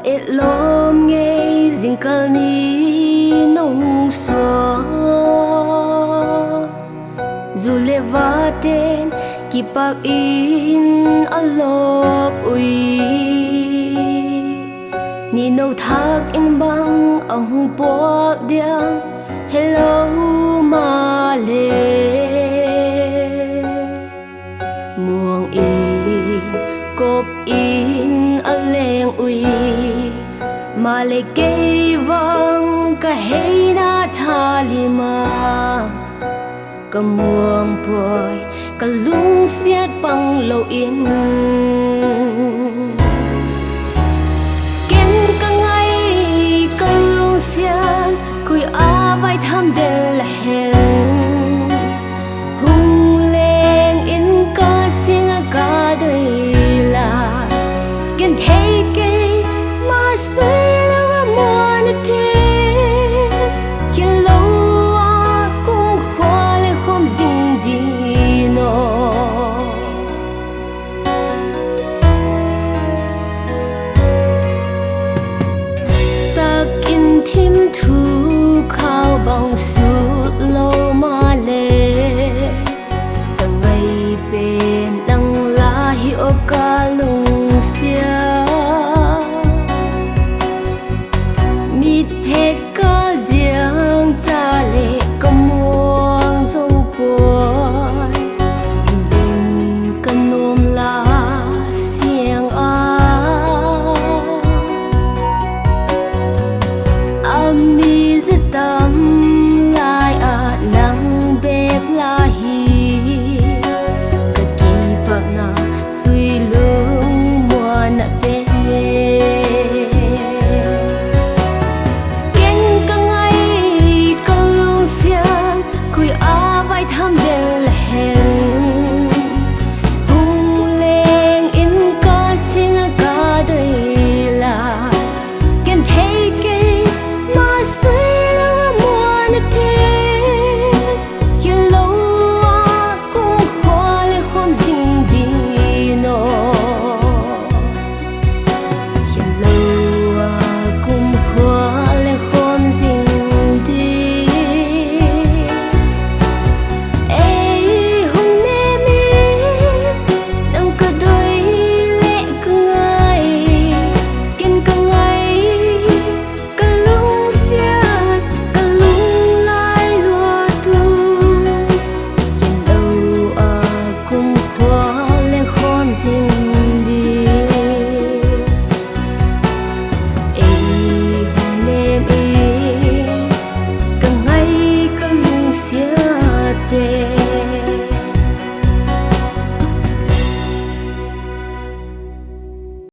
ít lom nghe dinh cờ ní nông xóa dù lệ vã tên kịp bạc in alop ui ni nâu thác in băng ông buộc điang hello mà lệ muang in cốp in aleng ui mà lệ cây vang cả hay na tha lima cả muang boy cả lung xiết băng lâu yên kiến cả ngày cả lung xiết cùi a vai tham đền là hèn hung lên in ca xiên ca đời là kiến thấy cây mà suy lăng muôn thế kiến lâu a cũng khoa lệ không dinh đi nó tắc in thím thu khao bằng su